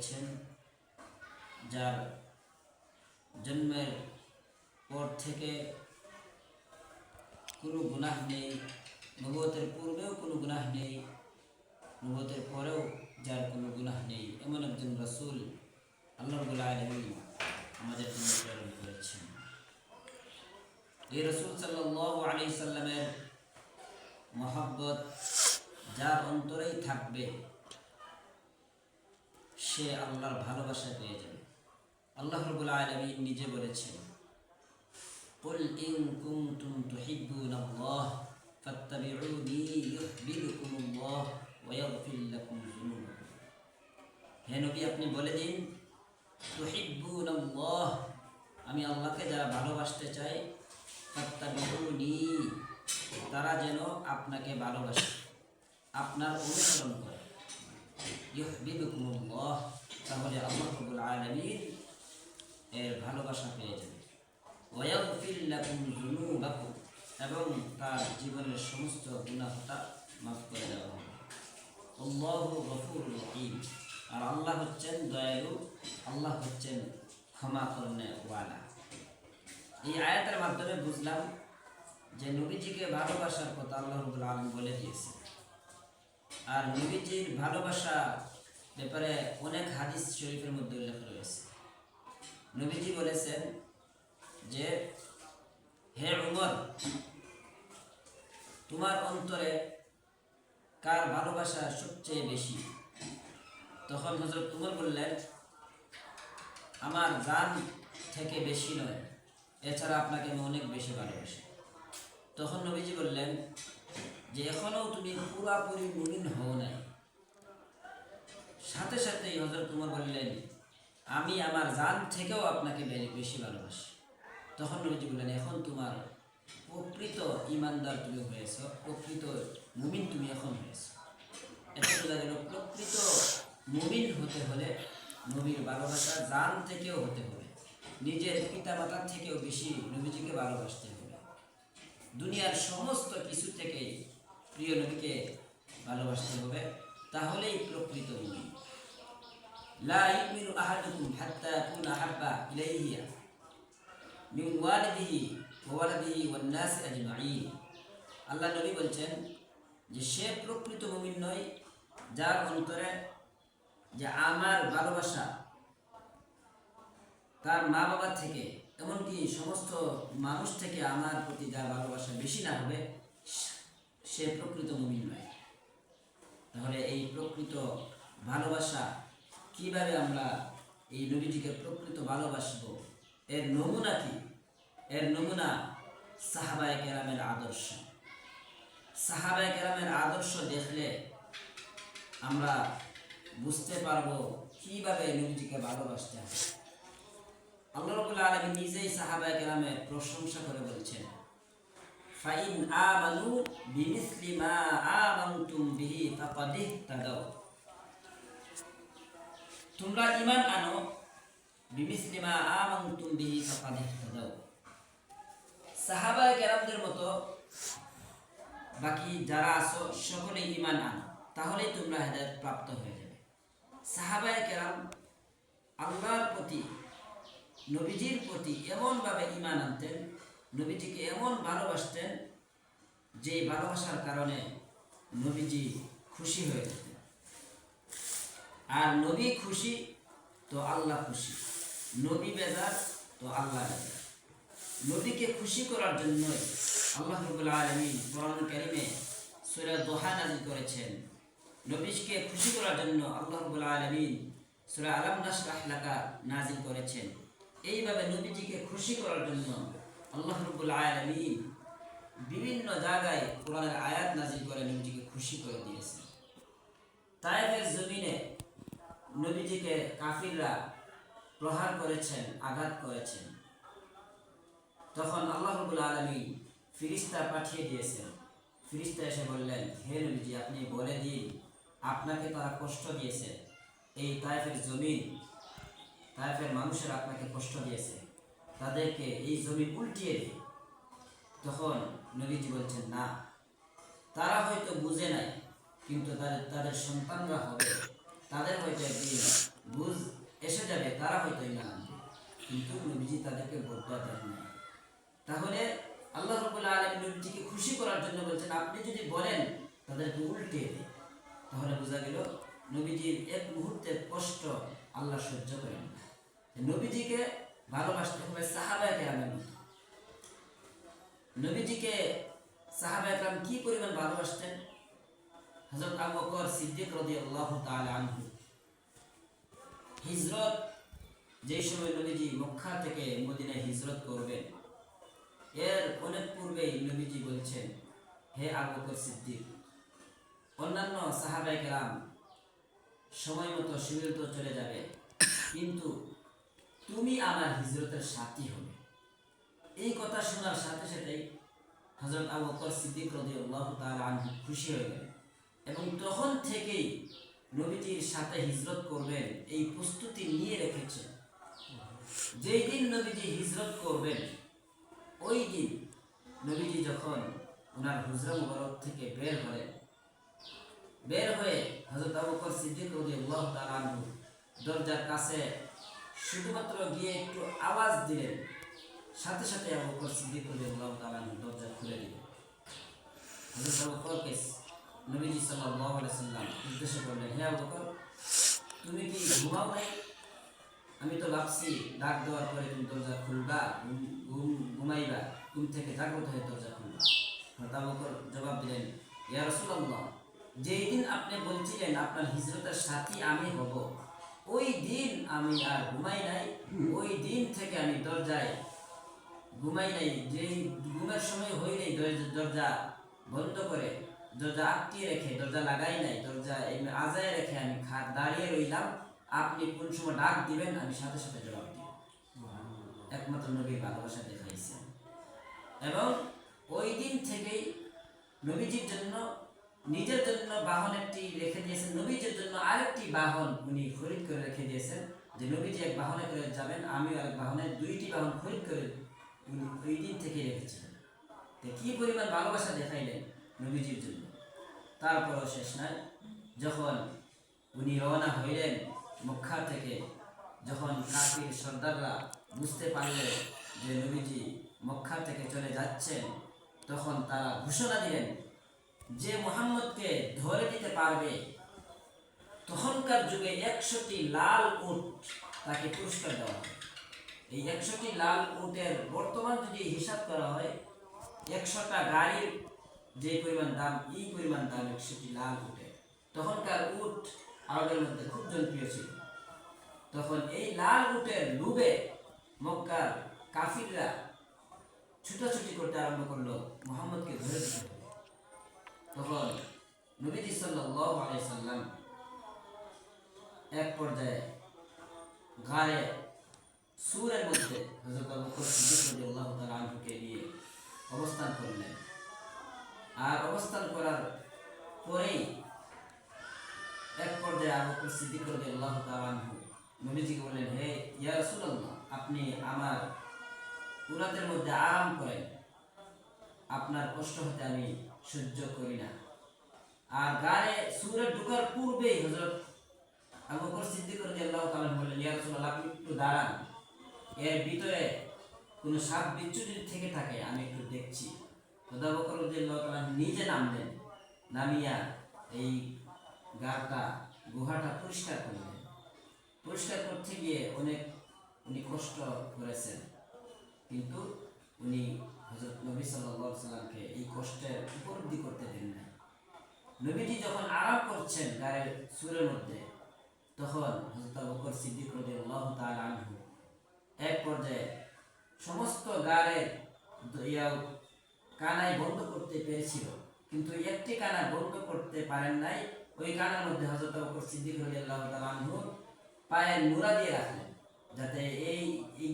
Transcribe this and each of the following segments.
করেছেন, যার জন্মের পর থেকে কোনো গুনাহ নেই, নবুয়তের পূর্বেও কোনো গুনাহ নেই, নবুয়তের পরেও যার কোনো গুনাহ নেই, এমন একজন রাসূল আল্লাহ রাব্বুল আলামিন আমাদের জন্য প্রেরণ করেছেন। এই রাসূল সাল্লাল্লাহু আলাইহি সাল্লামের মহব্বত যার অন্তরেই থাকবে সে আল্লাহর ভালোবাসা পেয়ে যাবে। আল্লাহ রাব্বুল আলামিন নিজে বলেছেন, কুল ইন কুনতুম তুহিব্বুনাল্লাহ ফাত্তাবিউনি ইউহিব্বুকুমুল্লাহ ওয়া ইয়াগফির লাকুম যুনুবাকুম। হে নবী, আপনি বলে দিন, তুহিব্বুনাল্লাহ, আমি আল্লাহকে যারা ভালোবাসতে চাই, ফাত্তাবিউনি, তারা যেন আপনাকে ভালোবাসে, আপনার অনুসরণ করে, ইউহিব্বুকুমুল্লাহ, তাহলে আল্লাহ রাব্বুল আলামিন এর ভালোবাসা পেয়ে যাবে। ওয়া ইয়াগফির লাকুম যুনুবাকুম, এবং তার জীবনের সমস্ত গুনাহটা মাফ করে দেওয়া হবে। আল্লাহু গফুরুর রহিম, আর আল্লাহ হচ্ছেন দয়ালু, আল্লাহ হচ্ছেন ক্ষমা করনেওয়ালা। এই আয়াতের মাধ্যমে বুঝলাম যে নবীজিকে ভালোবাসার কথা আল্লাহ রাব্বুল আলামিন বলে দিয়েছেন। আর নবীজির ভালোবাসা ব্যাপারে অনেক হাদিস শরীফের মধ্যে উল্লেখ রয়েছে। নবীজি বলেছেন যে, হে উমর, তোমার অন্তরে কার ভালোবাসা সবচেয়ে বেশি? তখন হযরত উমর বললেন, আমার জান থেকে বেশি নয়, এছাড়া আপনাকে আমি অনেক বেশি ভালোবাসি। তখন নবীজি বললেন যে, এখনো তুমি পুরাপুরি মুমিন হও নাই। সাথে সাথেই হযরত উমর বললেন, আমি আমার জান থেকেও আপনাকে বেশি ভালোবাসি। তখন নবীজি বললেন, এখন তোমার প্রকৃত ইমানদার তুমি হয়েছ, প্রকৃত মুমিন তুমি এখন হয়েছ। এতে বোঝা গেল প্রকৃত মুমিন হতে হলে নবীর ভালোবাসা জান থেকেও হতে হবে, নিজের পিতা মাতার থেকেও বেশি নবীজিকে ভালোবাসতে হবে, দুনিয়ার সমস্ত কিছু থেকেই প্রিয় নবীকে ভালোবাসতে হবে, তাহলেই প্রকৃত মুমিন। লা ইউমিনু আহাদুকুম হাত্তা ইয়াকুনা আহাব্বা ইলাইহি মিন ওয়ালিদিহি ওয়া ওয়ালাদিহি ওয়ান নাসি আজমাইন। আল্লাহ নবী বলছেন যে সে প্রকৃত মুমিন নয় যার অন্তরে যে আমার ভালোবাসা তার মা বাবা থেকে, এমনকি সমস্ত মানুষ থেকে আমার প্রতি যার ভালোবাসা বেশি না হবে, সে প্রকৃত মুমিন নয়। তাহলে এই প্রকৃত ভালোবাসা কিভাবে আমরা এই নবীজিকে প্রকৃত ভালোবাসবো, এর নমুনা কি? এর নমুনা সাহাবায়ে কেরামের আদর্শ। সাহাবায়ে কেরামের আদর্শ দেখলে আমরা বুঝতে পারবো কিভাবে নবীজিকে ভালোবাসতে হবে। আল্লাহ রাব্বুল আলামিন নিজেই সাহাবায়ে কেরামের প্রশংসা করে বলছেন, ফাইন আমানু বিমিসলি মা আমানতুম বিহি ফাকাদ ইহতাদাও। তোমরা ঈমান আনো, বিমিসলি মা আমানতুম বিহি ফাকাদ ইহতাদাও। সাহাবায়ে কেরামদের মতো বাকি যারা আছো সকলেই ঈমান আনো, তাহলেই তোমরা হেদায়েত প্রাপ্ত হয়ে যাবে। সাহাবায়ে কেরাম আল্লাহর প্রতি, নবীজির প্রতি এমনভাবে ঈমান আনতেন, নবীজিকে এমন ভালোবাসতেন যে ভালোবাসার কারণে নবীজি খুশি হয়ে যেতেন। আর নবী খুশি তো আল্লাহ খুশি, নবী বেজার তো আল্লাহ বেজার। নবীকে খুশি করার জন্য আল্লাহ রাব্বুল আলামিন কোরআন কারীমে সূরা দোহা নাযিল করেছেন। নবীকে খুশি করার জন্য আল্লাহ রাব্বুল আলামিন সূরা আলাম নাশরাহ লাকা নাযিল করেছেন। এইভাবে নবীজিকে খুশি করার জন্য আল্লাহ রাব্বুল আলামিন বিভিন্ন জায়গায় কোরআনের আয়াত নাযিল করে নবীজিকে খুশি করে দিয়েছেন। তায়েফের জমিনে নবীজিকে কাফিররা প্রহার করেছেন, আঘাত করেছেন। তখন আল্লাহ রাব্বুল আলামিন ফেরেশতা পাঠিয়ে দিয়েছেন। ফেরেশতা এসে বললেন, হে নবীজি, আপনি বলে দিন আপনাকে তারা কষ্ট দিয়েছে, এই তায়েফের জমিন, তায়েফের মানুষেরা আপনাকে কষ্ট দিয়েছে, তাদেরকে এই জমি উল্টিয়ে দিন। তখন নবীজি বলছেন, না, তারা হয়তো বুঝে নাই, কিন্তু তাদের সন্তানরা হবে, তাদের হয়তো একদিন বুঝ হয়তো ঈমান আনবে, কিন্তু নবীজি তাদেরকে বদয়া দেন নাই। তাহলে আল্লাহ রাব্বুল আলামিন নবীজিকে খুশি করার জন্য বলছেন আপনি যদি বলেন তাদেরকে উল্টে দেয়, তাহলে বোঝা গেল নবীজির এক মুহূর্তের কষ্ট আল্লাহ সহ্য করেন না। নবীজিকে ভালোবাসতে হবে সাহাবায়ে কেরামের মতো। নবীজিকে সাহাবায়ে কেরাম কি পরিমাণ ভালোবাসতেন। হযরত আবু বকর সিদ্দিক রাদিয়াল্লাহু তাআলা আনহু হিজরত, যে সময় নবীজি মক্কা থেকে মদিনায় হিজরত করবেন, এর অনেক পূর্বেই নবীজি বলছেন, হে আবু বকর সিদ্দিক, অন্যান্য সাহাবায়ে কেরাম সময় মতো শিবির তো চলে যাবে, কিন্তু তুমি আমার হিজরতের সাথী হবে। এই কথা শোনার সাথে সাথেই হযরত আবু বকর সিদ্দিক রাদিয়াল্লাহু তাআলা আনহু খুশি হয়ে গেলেন এবং তখন থেকেই নবীজির সাথে হিজরত করবেন এই প্রস্তুতি নিয়ে রেখেছেন। যেই দিন নবীজি হিজরত করবেন, ওই দিন নবীজি যখন ওনার হুজরা মুবারক থেকে বের হয়ে হযরত আবু বকর সিদ্দিক রাদিয়াল্লাহু তাআলা আনহু দরজার কাছে শুধুমাত্র গিয়ে একটু আওয়াজ দিলেন, সাথে সাথে আবু বকর সিদ্দিক রাদিয়াল্লাহু তাআলা আনহু দরজা খুলে দিলেন। হযরত আবু বকরকে নবীজি সাল্লাল্লাহু আলাইহি সাল্লাম উদ্দেশ্য করলেন, হে আবু বকর, তুমি কি ঘুমাও নাই? আমি তো ভাবছি ডাক দেওয়ার পরে তুমি দরজা খুলবা, ঘুমাইবা, ঘুম থেকে জাগ্রত হয়ে দরজা খুলবা। হযরত আবু বকর জবাব দিলেন, ইয়া রাসূলুল্লাহ, যেই দিন আপনি বলছিলেন আপনার হিজরতের সাথী আমি হব, ওই দিন আমি আর ঘুমাই নাই, ওই দিন থেকে আমি দরজায় ঘুমাই নাই। যেই ঘুমের সময় হইলেই দরজা বন্ধ করে, দরজা আটকিয়ে রেখে, দরজা লাগাই নাই, দরজা আজায় রেখে আমি দাঁড়িয়ে রইলাম, আপনি কোন সময় ডাক দিবেন আমি সাথে সাথে জবাব দিব। একমাত্র নবীর ভালোবাসা দেখাইছেন। এবং ওই দিন থেকেই নবীজির জন্য, নিজের জন্য বাহন একটি রেখে দিয়েছেন, নবীজির জন্য আরেকটি বাহন উনি খরিদ করে রেখে দিয়েছেন, যে নবীজি এক বাহনে করে যাবেন, আমিও এক বাহনে, দুইটি বাহন খরিদ করে উনি ওই দিন থেকে রেখেছিলেন। কি পরিমাণ ভালোবাসা দেখাইলেন নবীজির জন্য। তারপরও শেষ নয়, যখন উনি রওনা হইলেন মক্কা থেকে, যখন কাফির সর্দাররা বুঝতে পারলেন যে নবীজি মক্কা থেকে চলে যাচ্ছেন, তখন তারা ঘোষণা দিলেন যে মুহাম্মদকে ধরে দিতে পারবে, তখনকার যুগে 100টি লাল উট তাকে পুরস্কার দেওয়া হয়। এই 100টি লাল উটের বর্তমান যদি হিসাব করা হয়, 100টা গাড়ির যে পরিমাণ দাম, এই পরিমাণ দাম 100টি লাল উটের। তখনকার উট আরবের মধ্যে খুব জনপ্রিয় ছিল। তখন এই লাল উটের লোভে মক্কার কাফিররা ছুটাছুটি করতে আরম্ভ করলো মুহাম্মদকে ধরে দিতে হবে। তখন নবীজি সাল্লাল্লাহু আলাইহি সাল্লাম এক পর্যায়ে গায়ে সুরের মধ্যে হযরত আবু বকর সিদ্দিক রাদিয়াল্লাহু তাআলা আনহুকে নিয়ে অবস্থান করলেন। আর অবস্থান করার পরেই এক পর্যায়ে আবু বকর সিদ্দিক রাদিয়াল্লাহু তাআলা আনহু নবীজিকে বললেন, হে ইয়া রাসূলুল্লাহ, আপনি আমার উরাতের মধ্যে আরাম করেন, আপনার কষ্ট হতে আমি সহ্য করি না। আর গায়ে সুরে ঢোকার পূর্বেই হযরত আবু বকর সিদ্দিক রাদিয়াল্লাহু তাআলা বললেন, ইয়া রাসূলুল্লাহ, আপনি একটু দাঁড়ান, এর ভিতরে কোনো সাপ বিচ্ছু যদি থেকে থাকে আমি একটু দেখছি। আবু বকর রাদিয়াল্লাহু তাআলা নিজে নামলেন, নামিয়া এই গাটা, গুহাটা পরিষ্কার করলেন। পরিষ্কার করতে গিয়ে অনেক উনি কষ্ট করেছেন, কিন্তু উনি হযরত নবী সাল্লাল্লাহু আলাইহি সাল্লামকে এই কষ্টের উপলব্ধি করতে দেন না। নবীজি যখন আরাম করছেন গায়ের সুরের মধ্যে, তখন হযরত আবু বকর সিদ্দিক রাদিয়াল্লাহু তাআলা আনহু এক পর্যায়ে সমস্ত গায়ের কানাই বন্ধ করতে পেরেছিল, কিন্তু একটি কানা বন্ধ করতে পারেন নাই। ওই কানার মধ্যে হযরত আবু বকর সিদ্দিক রাদিয়াল্লাহু তাআলা আনহু পায়ের মুড়া দিয়ে রাখলেন, যাতে এই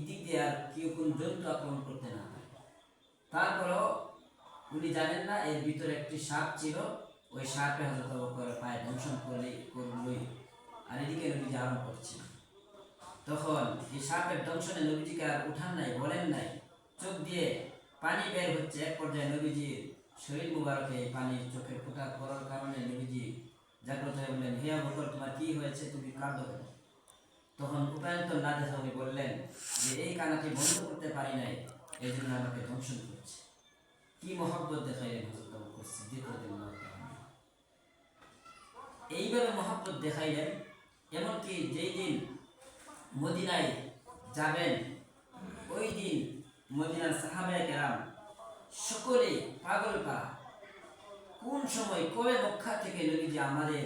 দিক দিয়ে আর কেউ কোন জন্তু আক্রমণ করতে না পারে। তারপরেও উনি জানেন না এর ভিতরে একটি সাপ ছিল, ওই সাপে হযরত আবু বকরের পায়ে দংশন করলই, আর এদিকে নবীজি আরাম করছেন। তখন এই সাপের দংশনে নবীজিকে আর উঠান নাই, বলেন নাই, চোখ দিয়ে পানি বের হচ্ছে। এক পর্যায়ে নবীজির শরীর মুবারকে এই পানির চোখের ফোঁটা পড়ার কারণে নবীজি জাগ্রত হয়ে বললেন, হে আবু বকর, তোমার কি হয়েছে, তুমি কাঁদো কেন? তখন উপায়ন্তর না দেখে উনি বললেন যে এই কানাটি বন্ধ করতে পারি নাই, এই জন্য আমাকে দংশন করছে। কি মহব্বত দেখাইলেন হযরত আবু বকর সিদ্দিক রাদিয়াল্লাহু তাআলা। এইভাবে মহব্বত দেখাইলেন, এমনকি যেই দিন মদিনায় যাবেন ওই দিন মদিনার সাহাবায়ে কেরাম সকলেই পাগল পা, কোন সময় কবে মক্কা থেকে নবীজি আমাদের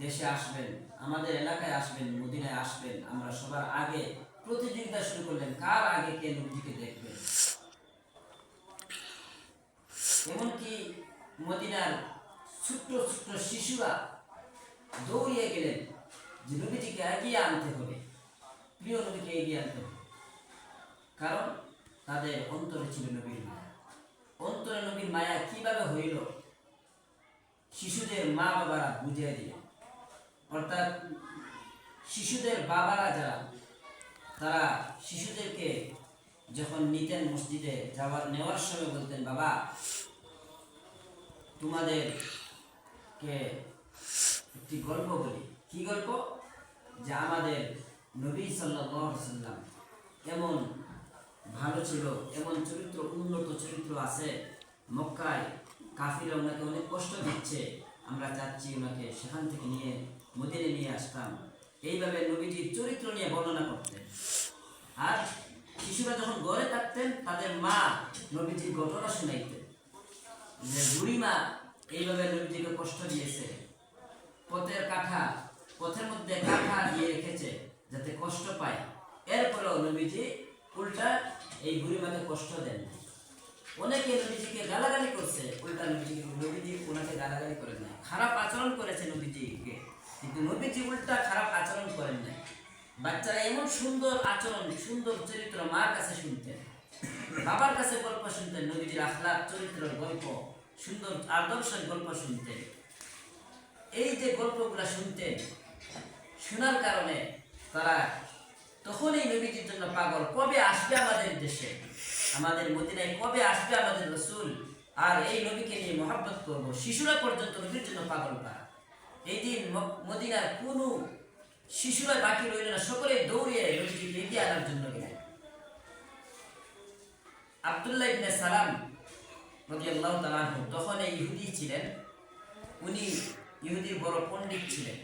দেশে আসবেন, আমাদের এলাকায় আসবেন, মদিনায় আসবেন। আমরা সবার আগে প্রতিযোগিতা শুরু করলেন কার আগে কে নবীজিকে দেখবেন। এমনকি মদিনার ছোট্ট ছোট্ট শিশুরা দৌড়িয়ে গেলেন যে নবীজিকে এগিয়ে আনতে হবে, প্রিয় নবীকে এগিয়ে আনতে হবে। কারণ তাদের অন্তরে ছিল নবীর মায়া। অন্তরে নবীর মায়া কিভাবে হইল শিশুদের মা বাবারা বুঝিয়ে দিল। অর্থাৎ শিশুদের বাবারা যারা, তারা শিশুদেরকে যখন নিতেন মসজিদে নেওয়ার সময় বলতেন, বাবা তোমাদেরকে একটি গল্প বলি। কি গল্প? যে আমাদের নবী সাল্লাল্লাহু আলাইহি ওয়াসাল্লাম এমন ভালো ছিল, এমন চরিত্র, উন্নত চরিত্র আছে, মক্কায় কাফিররা ওনাকে অনেক কষ্ট দিচ্ছে, আমরা চাচ্ছি ওনাকে সেখান থেকে নিয়ে মদিনায় নিয়ে আসতাম। এইভাবে নবীজির চরিত্র নিয়ে বর্ণনা করতেন। আর শিশুরা যখন ঘরে থাকতেন তাদের মা নবীজির ঘটনা শুনাইতেন যে বুড়িমা এইভাবে নবীজিকে কষ্ট দিয়েছে, পথের মধ্যে কাঁথা দিয়ে রেখেছে যাতে কষ্ট পায়। এরপরেও নবীজি উল্টা এই বুড়িমাকে কষ্ট দেন। অনেকে নবীজিকে গালাগালি করছে, উল্টা নবীজি ওনাকে গালাগালি করেন নাই, খারাপ আচরণ করেছে নবীজিকে, কিন্তু নবীজি উল্টা খারাপ আচরণ করেন নাই। বাচ্চারা এমন সুন্দর আচরণ, সুন্দর চরিত্র মার কাছে শুনতেন, বাবার কাছে গল্প শুনতেন, নবীজির আখলাক চরিত্রের গল্প, সুন্দর আদর্শের গল্প শুনতেন। এই যে গল্পগুলা শুনতেন, শোনার কারণে তারা তখনই নবীজির জন্য পাগল, কবে আসবে আমাদের দেশে, আমাদের মদিনায় কবে আসবে আমাদের রাসূল, আর এই নবীকে নিয়ে মহব্বত করব। শিশুরা পর্যন্ত নবীর জন্য পাগল পায়। এই দিন মদিনার কোনো শিশুরা বাকি রইল না, সকলে দৌড়িয়ে নবীজিকে এগিয়ে আনার জন্য গেলেন। আব্দুল্লাহ ইবনে সালাম রাদিয়াল্লাহু তাআলা আনহু তখন ইহুদি ছিলেন, উনি ইহুদির বড় পণ্ডিত ছিলেন।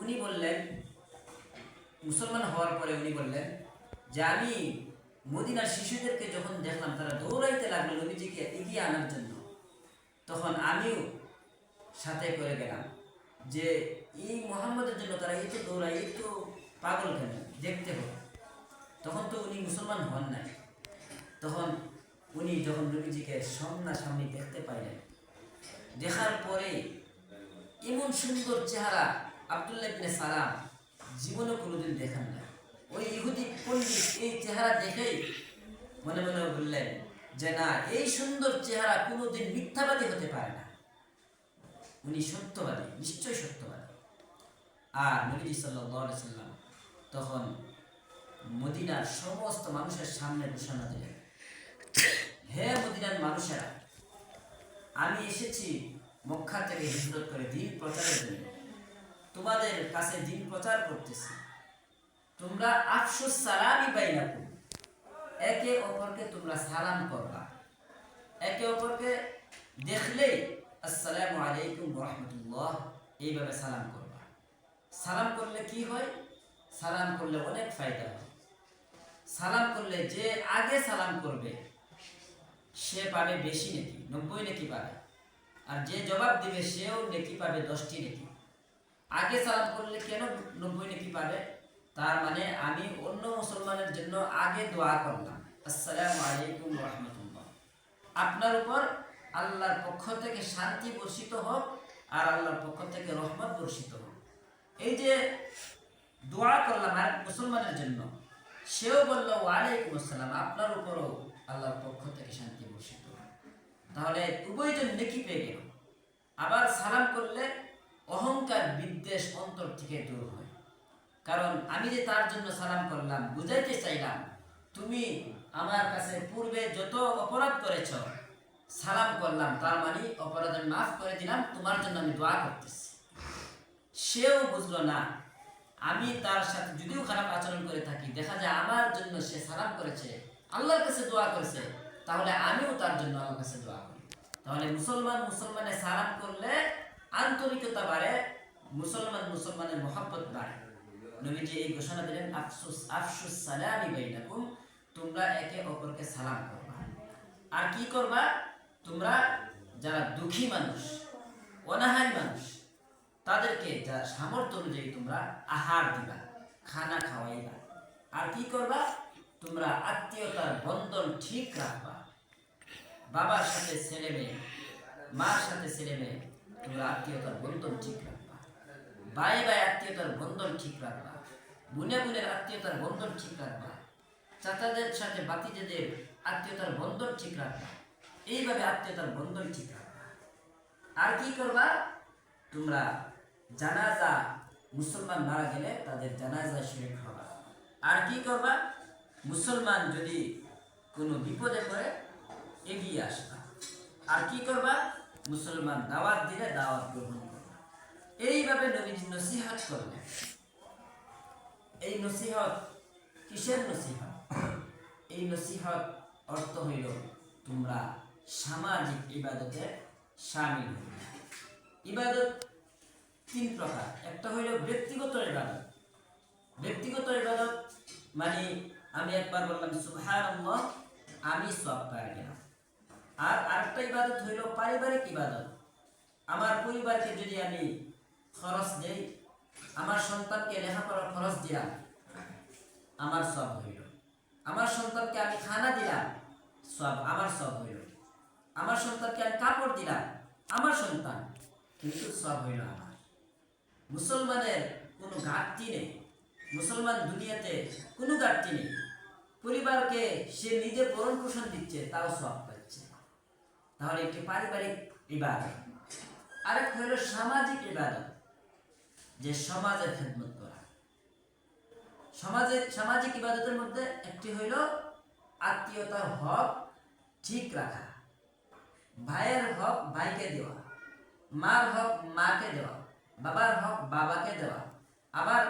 উনি বললেন, মুসলমান হওয়ার পরে উনি বললেন যে আমি মদিনার শিশুদেরকে যখন দেখলাম তারা দৌড়াইতে লাগলো নবীজিকে এগিয়ে আনার জন্য, তখন আমিও সাথে করে গেলাম যে এই মুহাম্মদের জন্য তারা এই তো দৌড়ায়, এই তো পাগল কেন, দেখতে হবে। তখন তো উনি মুসলমান হন নাই। তখন উনি যখন নবীজিকে সামনাসামনি দেখতে পাইলেন, দেখার পরে এমন সুন্দর চেহারা আব্দুল্লাহ ইবনে সালাম জীবনে কোনোদিন দেখেন না। ওই ইহুদি পণ্ডিত এই চেহারা দেখেই মনে মনে বললেন যে না, এই সুন্দর চেহারা কোনোদিন মিথ্যাবাদী হতে পারে না, উনি সত্যবাদী, নিশ্চয় সত্যবাদী। আর নবী সাল্লাল্লাহু আলাইহি সাল্লাম তখন মদিনার সমস্ত মানুষের সামনে ঘোষণা দিলেন, হে মদিনার মানুষেরা, আমি এসেছি মক্কা থেকে হিজরত করে দ্বীন প্রচারের জন্য, তোমাদের কাছে দ্বীন প্রচার করতেছি। তোমরা আফসুস সালামি বাইনাকুম, একে অপরকে তোমরা সালাম করবা, একে অপরকে দেখলেই আসসালামু আলাইকুম ওয়া রাহমাতুল্লাহ এইভাবে সালাম করবা। সালাম করলে কি হয়? সালাম করলে অনেক ফায়দা হয়। সালাম করলে যে আগে সালাম করবে সে পাবে বেশি নেকি, 90 নেকি পাবে, আর যে জবাব দিবে সেও নেকি পাবে 10টি নেকি। আগে সালাম করলে কেন 90 নেকি পাবে? তার মানে আমি অন্য মুসলমানের জন্য আগে দোয়া করলাম, আসসালামু আলাইকুম ওয়া রাহমাতুল্লাহ, আপনার উপর আল্লাহর পক্ষ থেকে শান্তি বর্ষিত হোক আর আল্লাহর পক্ষ থেকে রহমত বর্ষিত হোক। এই যে দোয়া করলাম আর মুসলমানের জন্য, সেও বলল ওয়ালাইকুম আসসালাম, আপনার উপরও আল্লাহর পক্ষ থেকে শান্তি বর্ষিত হোক। তাহলে উভয়জন নেকি পেয়ে গেল। আবার সালাম করলে অহংকার বিদ্বেষ অন্তর থেকে দূর হয়। কারণ আমি যে তার জন্য সালাম করলাম, বুঝাইতে চাইলাম তুমি আমার কাছে পূর্বে যত অপরাধ করেছ, সালাম করলাম তার মানে অপরাধ আমি মাফ করে দিলাম, তোমার জন্য আমি দোয়া করতেছি। সেও বুঝলো না আমি তার সাথে যদিও খারাপ আচরণ করে থাকি, দেখা যায় আমার জন্য সে সালাম করেছে, আল্লাহর কাছে দোয়া করেছে, তাহলে আমিও তার জন্য আল্লাহর কাছে দোয়া করি। তাহলে মুসলমানের সালাম করলে আন্তরিকতা বাড়ে, মুসলমানের মহব্বত বাড়ে। নবীজি এই ঘোষণা দিলেন, আফসুস সালামি বাইনাকুম, তোমরা একে অপরকে সালাম করবা। আর কি করবা? তোমরা যারা দুঃখী মানুষ, অনাহারী মানুষ, তাদেরকে যার সামর্থ্য অনুযায়ী তোমরা আহার দিবা, খানা খাওয়াইবা। আর কি করবা? তোমরা আত্মীয়তার বন্ধন ঠিক রাখবা। বাবার সাথে ছেলে মেয়ে, মার সাথে ছেলে মেয়ে, তোমরা আত্মীয়তার বন্ধন ঠিক রাখবা। ভাই আত্মীয়তার বন্ধন ঠিক রাখবা। বোনের আত্মীয়তার বন্ধন ঠিক রাখবা। চাচাদের সাথে বাতিজাদের আত্মীয়তার বন্ধন ঠিক রাখবা। এইভাবে আত্মীয়তার বন্ধন ঠিক রাখবা। আর কি করবা? তোমরা জানাজা, মুসলমান মারা গেলে তাদের জানাজা শরীক হবা। আর কি করবা? মুসলমান যদি কোনো বিপদে পড়ে এগিয়ে আসবা। আর কি করবা? মুসলমান দাওয়াত দিলে দাওয়াত গ্রহণ করবা। এইভাবে নবীজি নসিহত করলেন। এই নসিহত কিসের নসিহত? এই নসিহত অর্থ হইল তোমরা সামাজিক ইবাদতে শামিল হইবে। ইবাদত তিন প্রকার। একটা হইল ব্যক্তিগত ইবাদত। ব্যক্তিগত ইবাদত মানে আমি একবার বললাম সুবহানাল্লাহ, আমি সওয়াব পেয়ে গেলাম। আর আরেকটা ইবাদত হইল পারিবারিক ইবাদত। আমার পরিবারকে যদি আমি খরচ দেই, আমার সন্তানকে লেখাপড়ার খরচ দিলাম, আমার সওয়াব হইল। আমার সন্তানকে আমি খানা দিলাম, সওয়াব আমার সওয়াব হইল। আমার সন্তানকে আমি কাপড় দিলাম, আমার সন্তান, কিন্তু সওয়াব হইল আমার। মুসলমানের কোনো ঘাটতি নেই, মুসলমান দুনিয়াতে কোনো ঘাটতি নেই। পরিবারকে সে নিজে ভরণ পোষণ দিচ্ছে, তাও সওয়াব পাচ্ছে। তাহলে একটি পারিবারিক ইবাদত। আরেক হইল সামাজিক ইবাদত, যে সমাজের খেদমত করা। সামাজিক ইবাদতের মধ্যে একটি হইল আত্মীয়তার হক ঠিক রাখা, ভাইয়ের হক ভাইকে দেওয়া, মার হক মাকে দেওয়া, বাবার হক বাবাকে দেওয়া, আবার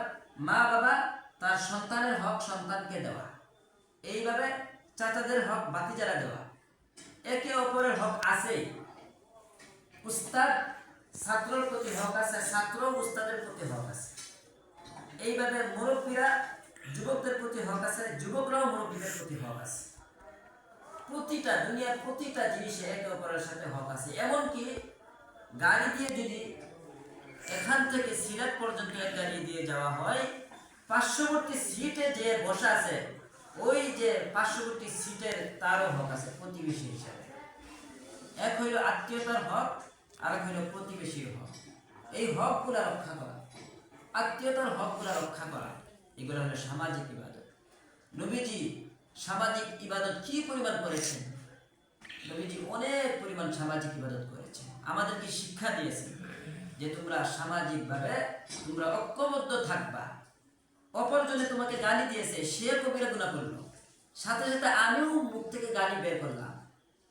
মা বাবা তার সন্তানের হক সন্তানকে দেওয়া। এইভাবে চাচাদের হক বাতিজারা দেওয়া। একে অপরের হক আছে। উস্তাদ ছাত্রের প্রতি হক আছে, ছাত্র উস্তাদের প্রতি হক আছে। এইভাবে মুরব্বীরা যুবকদের প্রতি হক আছে, যুবকরাও মুরব্বীদের প্রতি হক আছে। প্রতিটা দুনিয়ার প্রতিটা জিনিসে একে অপরের সাথে হক আছে। এমনকি গাড়ি দিয়ে যদি এখান থেকে সিলেট পর্যন্ত এক গাড়ি দিয়ে যাওয়া হয়, পার্শ্ববর্তী সিটে যে বসা আছে, ওই যে পার্শ্ববর্তী সিটের তারও হক আছে প্রতিবেশী হিসাবে। এক হইল আত্মীয়তার হক, আর এক হইল প্রতিবেশীর হক। এই হকগুলা রক্ষা করা, আত্মীয়তার হকগুলা রক্ষা করা, এগুলো হলো সামাজিক ইবাদত। নবীজি সামাজিক ইবাদত কি পরিমাণ করেছেন? নবীজি অনেক পরিমাণ সামাজিক ইবাদত করেছেন। আমাদেরকে শিক্ষা দিয়েছেন যে তোমরা সামাজিকভাবে তোমরা ঐক্যবদ্ধ থাকবা। অপরজনে তোমাকে গালি দিয়েছে, সে কবিরা গুনাহ করলো, সাথে সাথে আমিও মুখ থেকে গালি বের করলাম,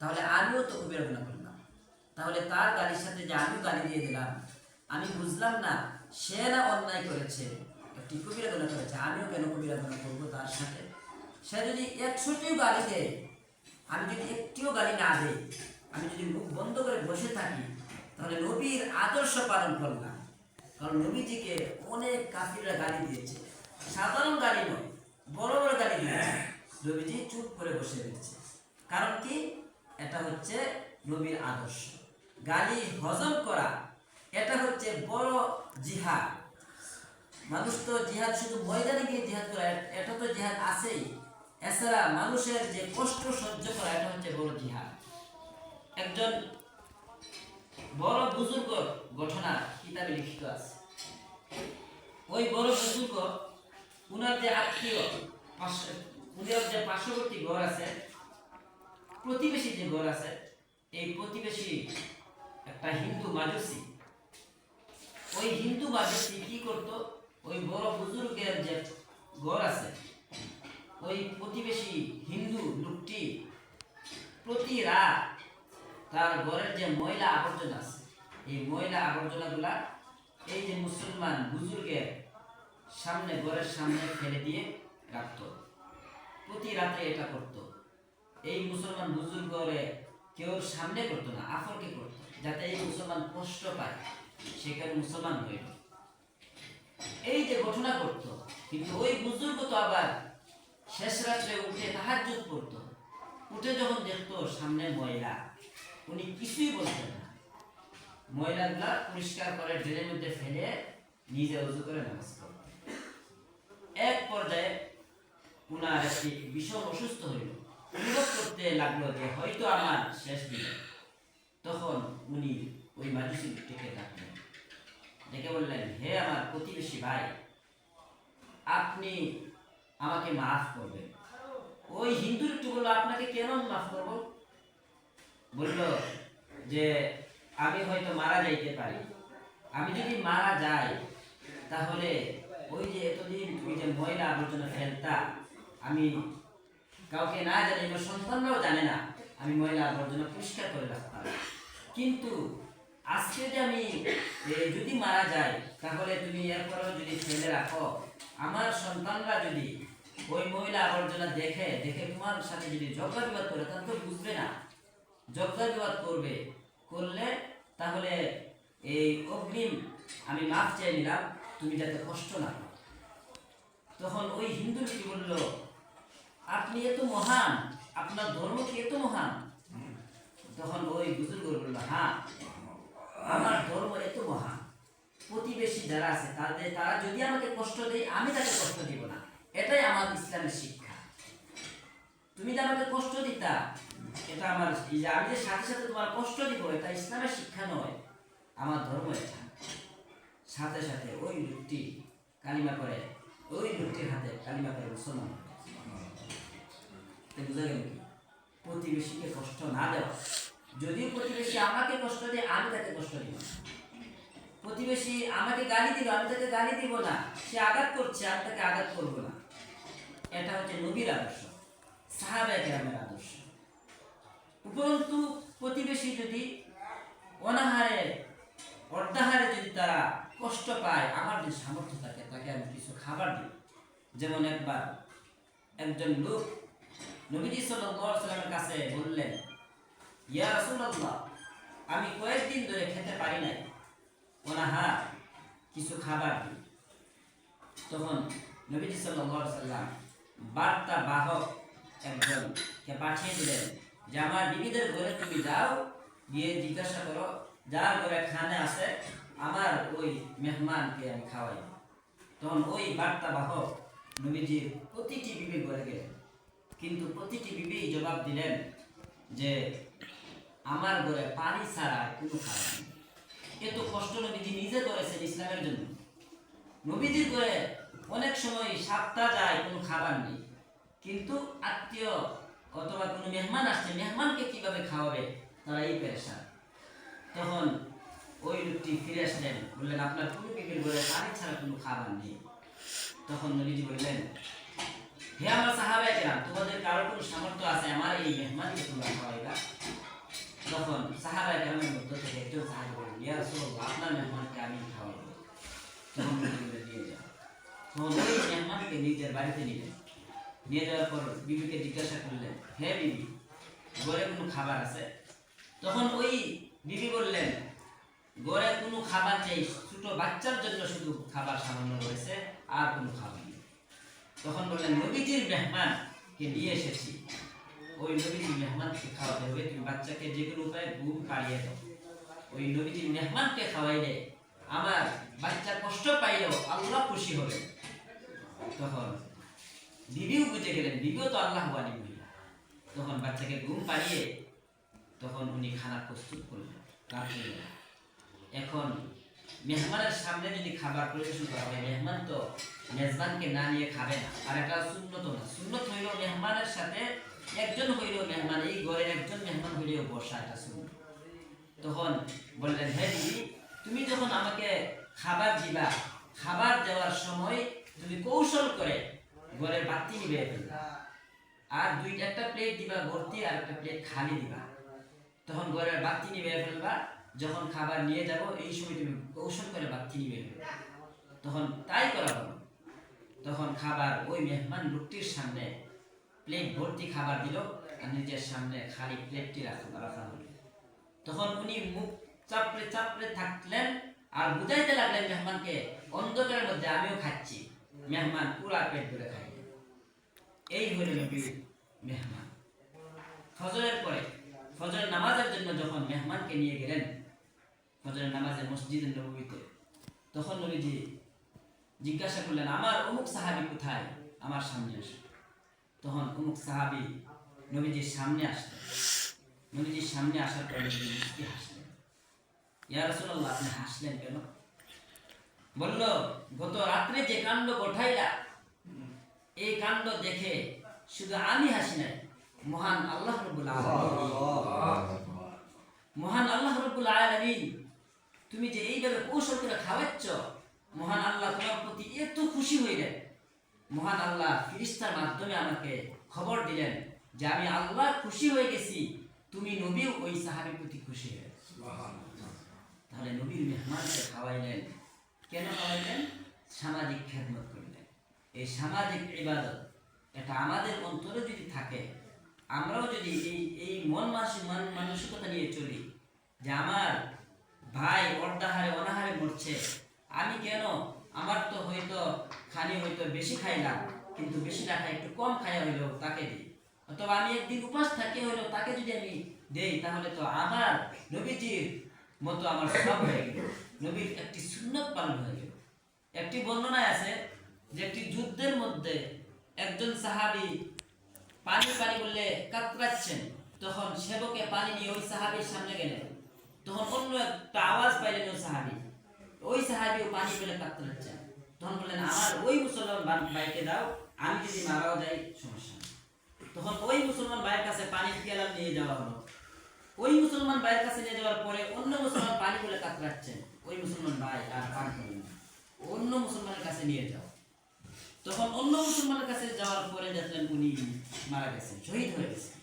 তাহলে আমিও তো কবিরা গুনাহ করলাম। তাহলে তার গালির সাথে যে আমিও গালি দিয়ে দিলাম, আমি বুঝলাম না সে না অন্যায় করেছে, একটি কবিরা গুনাহ করেছে, আমিও কেন কবিরা গুনাহ করবো তার সাথে? সে যদি 100টিও গালি দেয়, আমি যদি একটিও গালি না দেই, আমি যদি মুখ বন্ধ করে বসে থাকি, তাহলে নবীর আদর্শ পালন করলাম। কারণ নবীজিকে অনেক কাফিররা গালি দিয়েছে, সাধারণ গালি নয়, বড় বড় গালি দিয়েছে। নবীজি চুপ করে বসে রয়েছে। কারণ কি? এটা হচ্ছে নবীর আদর্শ। গালি হজম করা, এটা হচ্ছে বড় জিহাদ। মানুষ তো জিহাদ শুধু ময়দানে গিয়ে জিহাদ করা, এটা তো জিহাদ আছেই। এছাড়া মানুষের যে কষ্ট সহ্য করা, এটা হচ্ছে বড় জিহাদ। একজন বড় বুজুর্গ ঘটনা কিতাবে লিখিত আছে। ওই বড় বুজুর্গ, উনার যে আত্মীয়, উনার যে পার্শ্ববর্তী ঘর আছে, প্রতিবেশী যে ঘর আছে, এই প্রতিবেশী একটা হিন্দু মাজুসি। ওই হিন্দু মাজুসি কি করত? ওই বড় বুজুর্গের যে ঘর আছে, ওই প্রতিবেশী হিন্দু লোকটি প্রতি রাত তার ঘরের যে ময়লা আবর্জনা আছে, এই ময়লা আবর্জনাগুলা এই যে মুসলমান বুজুর্গের সামনে ঘরের সামনে ফেলে দিয়ে রাখত। প্রতি রাতে এটা করত। এই মুসলমান বুজুর্গরে কেউ সামনে করতো না, আফরকে করতো, যাতে এই মুসলমান কষ্ট পায়, সেখানে মুসলমান হইল। এই যে ঘটনা করতো, কিন্তু ওই বুজুর্গ তো আবার শেষ রাত্রে উঠে তাহাজ্জুদ পড়তো। উঠে যখন দেখতো সামনে ময়লা, উনি কিছুই বলতেন না, ময়লাগুলা পরিষ্কার করে ড্রেনের মধ্যে ফেলে নিজে উজু করে নামাজ পড়তো। এক পর্যায়ে উনার একটি ভীষণ অসুস্থ হইল, অনুভব করতে লাগলো যে হয়তো আমার শেষ দিন। তখন উনি ওই মাজুসি লোকটিকে ডাকলেন, ডেকে বললেন, হে আমার প্রতিবেশী ভাই, আপনি আমাকে মাফ করবেন। ওই হিন্দু লোকটি বলল, আপনাকে কেন মাফ করব? বলল যে আমি হয়তো মারা যাইতে পারি, আমি যদি মারা যাই তাহলে ওই যে এতদিন তুমি যে ময়লা আবর্জনা ফেলতা, আমি কাউকে না জানি, আমার সন্তানরাও জানে না আমি ময়লা আবর্জনা পরিষ্কার করে রাখতাম। কিন্তু আজকে যে আমি যদি মারা যাই, তাহলে তুমি এরপরেও যদি ফেলে রাখো, আমার সন্তানরা যদি ওই ময়লা আবর্জনা দেখে দেখে তোমার সাথে যদি ঝগড়া বিবাদ করে, তাহলে তো বুঝবে না। ঝগড়া বিবাদ করলে তাহলে এই অগ্রিম আমি মাফ চেয়ে নিলাম, তুমি যাতে কষ্ট না পাও। তখন ওই হিন্দু কি বলল, আপনি এত মহান, আপনার ধর্ম কি এত মহান? তখন ওই বুজুর্গ বলল, হ্যাঁ, আমার ধর্ম এত মহান, প্রতিবেশী যারা আছে তারা যদি আমাকে কষ্ট দেয়, আমি তাকে কষ্ট দিব না, এটাই আমার ইসলামের শিক্ষা। তুমি যে আমাকে কষ্ট দিতা, এটা আমার, আমি যে সাথে সাথে তোমার কষ্ট দিব, এটা ইসলামের শিক্ষা নয়, আমার ধর্ম এটা। সাথে সাথে ওই লোকটি কালিমা করে, ওই লোকটির হাতে কালিমা করে মুসলমান। বুঝা গেল কি? প্রতিবেশীকে কষ্ট না দেওয়া। যদিও প্রতিবেশী আমাকে কষ্ট দেয়, আমি তাকে কষ্ট দিব না। প্রতিবেশী আমাকে গালি দিল, আমি তাকে গালি দিব না। সে আঘাত করছে, আমি তাকে আঘাত করব না। এটা হচ্ছে নবীর আদর্শ, সাহাবায়ে কেরামের আদর্শ। উপরন্তু প্রতিবেশী যদি অনাহারে অর্ধাহারে যদি তারা কষ্ট পায়, আমার যে সামর্থ্য থাকে তাকে আমি কিছু খাবার দিই। যেমন একবার একজন লোক নবীজি সাল্লাল্লাহু আলাইহি ওয়াসাল্লামের কাছে বললেন, ইয়া রাসূলুল্লাহ, আমি কয়েকদিন ধরে খেতে পারি নাই, অনাহার, কিছু খাবার দিই। তখন নবীজি সাল্লাল্লাহু আলাইহি ওয়াসাল্লাম বার্তা বাহক একজনকে পাঠিয়ে দিলেন যে আমার বিবিদের ঘরে তুমি যাও, গিয়ে জিজ্ঞাসা করো যার ঘরে খানা আছে আমার ওই মেহমানকে আমি খাওয়াই। তখন ওই বার্তা বাহক নবীজির প্রতিটি বিবির ঘরে গেলেন, কিন্তু প্রতিটি বিবি জবাব দিলেন যে আমার ঘরে পানি ছাড়া কোনো খাবার নেই। এত কষ্ট নবীজি নিজে করেছেন ইসলামের জন্য। নবীজির ঘরে অনেক সময় সপ্তাহ যায়, কোনো খাবার নেই, কিন্তু আত্মীয় অথবা কোনো মেহমান আসছে, মেহমানকে কিভাবে খাওয়াবে, তারা এই পেরেশান। তখন ওই লোকটি ফিরে আসলেন, বললেন আপনার কোনো বিবির ঘরে পানি ছাড়া কোনো খাবার নেই। তখন নবীজি বললেন, হে আমার সাহাবায়ে কেরাম, তোমাদের কারো কোনো সামর্থ্য আছে আমার এই মেহমানকে তোমরা খাওয়াইবা? তখন সাহাবায়ে কেরামের মধ্য থেকে একজন সাহাবী বললেন, ইয়া রাসূলুল্লাহ, আপনার মেহমানকে আমি খাওয়াবো। তখন নবীজি দিয়ে যাও। তখন ওই মেহমানকে নিজের বাড়িতে নিলেন। নিয়ে যাওয়ার পর বিবিকে জিজ্ঞাসা করলেন, হে বিবি, ঘরে কোনো খাবার আছে? তখন ওই বিবি বললেন, ঘরে কোনো খাবার নেই, ছোট বাচ্চার জন্য শুধু খাবার সামান্য রয়েছে, আর কোনো খাবার নেই। তখন বললেন, নবীজির মেহমানকে নিয়ে এসেছি, ওই নবীজির মেহমানকে খাওয়াতে হবে, তুমি বাচ্চাকে যে কোনো উপায়ে ঘুম পাড়িয়ে দাও। ওই নবীজির মেহমানকে খাওয়াইলে আমার বাচ্চা কষ্ট পাইলেও আল্লাহ খুশি হবে। তখন বিবিও বুঝে গেলেন, বিবিও তো আল্লাহওয়ালি মহিলা। তখন বাচ্চাকে ঘুম পাড়িয়ে তখন উনি খানা প্রস্তুত করলেন। এখন মেহমানের সামনে যদি খাবার পরিবেশন করা হয়, মেহমান তো মেজবানকে না নিয়ে খাবে না, আর এটা সুন্নত না। সুন্নত হইল মেহমানের সাথে একজন হইল মেহমান, এই ঘরের একজন মেহমান হইলেও বসা, এটা সুন্নত। তখন বললেন, হে দিদি, তুমি যখন আমাকে খাবার দিবা, খাবার দেওয়ার সময় তুমি কৌশল করে ঘরের বাতি নিবে ফেলবা, আর একটা প্লেট দিবা ভর্তি আর একটা প্লেট খালি দিবা। তখন ঘরের বাতি নিবে ফেলবা, যখন খাবার নিয়ে যাব এই সময় তুমি কৌশল করে বাতি নিবে ফেলবা। তখন তাই করা হলো। তখন খাবার ওই মেহমান লোকটির সামনে প্লেট ভর্তি খাবার দিল আর নিজের সামনে খালি প্লেটটি রাখা হলো। তখন উনি মুখ চাপড়ে চাপড়ে থাকলেন আর বুঝাইতে লাগলেন মেহমানকে, অন্ধকারের মধ্যে আমিও খাচ্ছি। মেহমান পুরা পেট ভরে খাইলেন। এই হলো নবীর মেহমান। ফজরের পরে ফজরের নামাজের জন্য যখন মেহমানকে নিয়ে গেলেন ফজরের নামাজে মসজিদে নববীতে, তখন নবীজি জিজ্ঞাসা করলেন, আমার অমুক সাহাবী কোথায়, আমার সামনে আসে। তখন অমুক সাহাবী নবীজির সামনে আসলেন। নবীজির সামনে আসার পর নবীজি মুস্কি হাসলেন। ইয়া রাসূলুল্লাহ, আপনি হাসলেন কেন? বলল, গত রাত্রে যে কাণ্ড ঘটাইলা, এই কাণ্ড দেখে শুধু আমি হাসি নাই, মহান আল্লাহ রাব্বুল আলামিন, মহান আল্লাহ রাব্বুল আলামিন তুমি যে এইভাবে কৌশল করে খাওয়াচ্ছ, মহান আল্লাহ তোমার প্রতি এত খুশি হইলেন। মহান আল্লাহ ফেরেশতার মাধ্যমে আমাকে খবর দিলেন যে আমি আল্লাহ খুশি হয়ে গেছি, তুমি নবীও ওই সাহাবীর প্রতি খুশি হয়ে। তাহলে নবীর মেহমানকে খাওয়াইলেন, কেন খাওয়াইলেন? সামাজিক খেদমত করলেন। এই সামাজিক ইবাদত এটা আমাদের অন্তরে যদি থাকে, আমরাও যদি এই মানসিকতা নিয়ে চলি যে আমার ভাই অর্ধাহারে অনাহারে মরছে, আমি কেন, আমার তো হয়তো খানি হয়তো বেশি খাইলাম, কিন্তু বেশি না খাই একটু কম খাইয়া হইলেও তাকে দিই, অথবা আমি একদিন উপাস থাকি হইলেও তাকে যদি আমি দেই, তাহলে তো আমার নবীজির মতো আমার সব হয়ে গেল, নবীর একটি সুন্নত পালন হয়ে গেল। একটি বর্ণনায় আছে যে একটি যুদ্ধের মধ্যে একজন সাহাবী পানি পানি বললে কাতরাচ্ছেন, তখন সেবকে পানি নিয়ে ওই সাহাবীর সামনে গেলেন। তখন অন্য একটা আওয়াজ পাইলেন ওই সাহাবীও পানি পেলে কাতরাচ্ছেন। তখন বললেন, আমার ওই মুসলমান ভাইকে দাও, আমি যদি মারাও যাই সমস্যা নেই। তখন ওই মুসলমান ভাইয়ের কাছে পানির পেয়ালা নিয়ে যাওয়া হলো। ওই মুসলমান ভাইয়ের কাছে নিয়ে যাওয়ার পরে অন্য মুসলমান পানি বলে কাতরাচ্ছেন, ওই মুসলমান ভাই আর পান করলেন না, অন্য মুসলমানের কাছে নিয়ে যাও। তখন অন্য মুসলমানের কাছে যাওয়ার পরে দেখলেন উনি মারা গেছেন, শহীদ হয়ে গেছেন।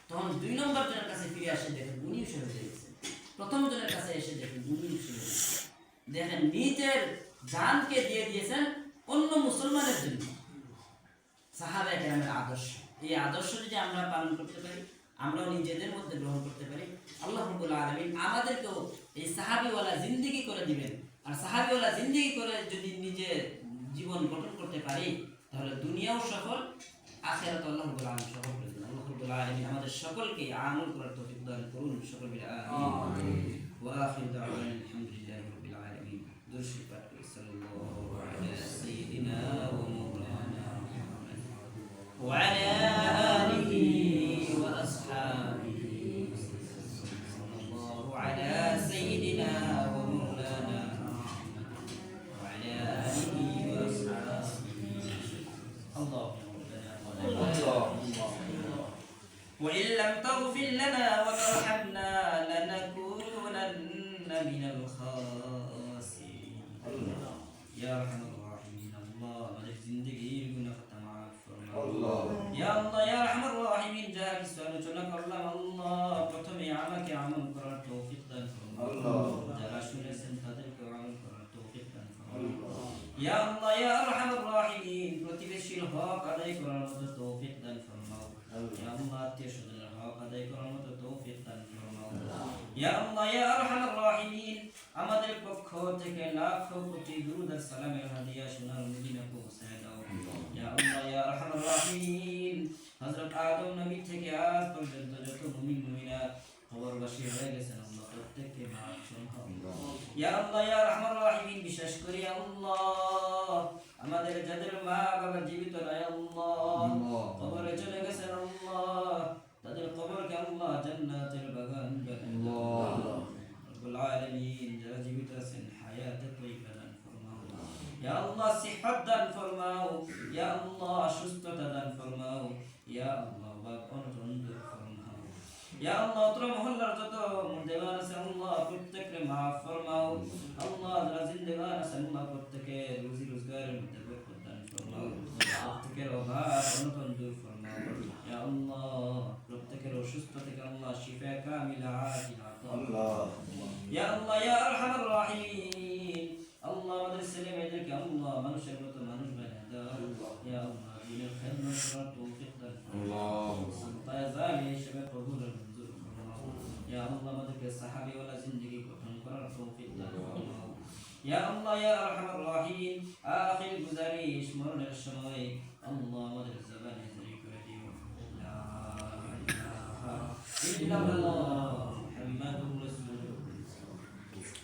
তখন 2 নম্বর জনের কাছে ফিরে আসে, দেখেন উনিও শহীদ হয়ে গেছেন। প্রথম জনের কাছে এসে দেখেন উনিও শহীদ হয়ে গেছেন। দেখেন নিজের জানকে দিয়ে দিয়েছেন অন্য মুসলমানের জন্য। সাহাবায়ে কেরামের আদর্শ, এই আদর্শ যদি আমরা পালন করতে পারি, আমরাও নিজেদের মধ্যে গ্রহণ করতে পারি, আল্লাহ রাব্বুল আলামিন আমাদেরকেও এই সাহাবীওয়ালা জিন্দেগি করে দিবেন। আর সাহাবীওয়ালা জিন্দেগি করে যদি নিজের জীবন গঠন করতে পারি, তাহলে দুনিয়াও সফল, আখিরাত আল্লাহ রাব্বুল আলামিন সফল করে দিবেন। আল্লাহ রাব্বুল আলামিন আমাদের সকলকে আমল করার তৌফিক দান করুন। সকল মিলে আমিন। ওয়া আখিরু দাওয়ানা আলহামদুলিল্লাহি রাব্বিল আলামিন। দুরূদ পাঠ করি, সাল্লাল্লাহু আলা সাইয়্যিদিনা ওয়া মাওলানা মুহাম্মদ ওয়া আলা আলিহি ওয়া আসহাবিহি সাল্লাল্লাহু আলা সাইয়্যিদিনা ওয়া মাওলানা মুহাম্মদ ওয়া আলা আলিহি ওয়া আসহাবিহি। وإن لم تغفر لنا وترحمنا لنكونن من الخاسرين يا أرحم الراحمين। الله আমাদের জিন্দেগীর গুনাহটা মাফ ফরমাও ইয়া আল্লাহ ইয়া আরহামার রাহিমিন। যারা কিছু আলোচনা করলাম, আল্লাহ প্রথমে আমাকে আমল করার তৌফিক দান ফরমাও, যারা শুনেছেন তাদেরকে আমল করার তৌফিক দান ফরমাও ইয়া আল্লাহ ইয়া আরহামার রাহিমিন। প্রতিবেশীর হক আদায় করার মতো তৌফিক দান ফরমাও ইয়া আল্লাহ। আত্মীয়স্বজনের হক আদায় করার মতো তৌফিক দান ফরমাও ইয়া আল্লাহ ইয়া আরহামার রাহিমিন। আমাদের পক্ষ থেকে লাখো কোটি দুরূদ আর সালামের হাদিয়া সোনার মদিনা পৌঁছায় দাও ইয়া আল্লাহ ইয়া আরহামার রাহিমিন। হযরত আদম নবী থেকে আজ পর্যন্ত যত মুমিন মুমিনাত কবরবাসী হয়ে গেছেন, আল্লাহ প্রত্যেককে মাফ করুন ইয়া আল্লাহ ইয়া আরহামার রাহিমিন। বিশেষ করে আল্লাহ আমাদের যাদের মা বাবা জীবিত নাই, আল্লাহ কবরে চলে গেছেন, আল্লাহ তাদের কবরকে আল্লাহ জান্নাতের বাগান বানায় দাও রব্বুল আলামিন। যারা জীবিত আছেন হায়াতে তয়্যিবা দান ফরমাও ইয়া আল্লাহ। সিহত দান ফরমাও ইয়া আল্লাহ। সুস্থতা দান ফরমাও ইয়া আল্লাহ। অনটন দূর ফরমাও ইয়া আল্লাহ। তোর মহল্লার যত মুর্দেগান আছে, আল্লাহ প্রত্যেককে মাফ ফরমাও আল্লাহ। যারা জিন্দেগান আছে, আল্লাহ প্রত্যেকে রুজি রোজগারের মধ্যে বরকত দান ফরমাও, প্রত্যেকের অভাব অনটন দূর ফরমাও ইয়া আল্লাহ। প্রত্যেকের অসুস্থ থেকে আল্লাহ শিফা কামিলা আজিলা আল্লাহ ইয়া আল্লাহ ইয়া আরহামার রাহিমিন। আল্লাহ আমাদের ছেলে মেয়েদেরকে আল্লাহ মানুষের মতো মানুষ বানায় দাও ইয়া আল্লাহ ইয়া আরহামার রাহিমিন, আখির গুজারিশ মরণের সময় আল্লাহ আমাদের জবানে জারি করে দিও লা ইলাহা ইল্লাল্লাহ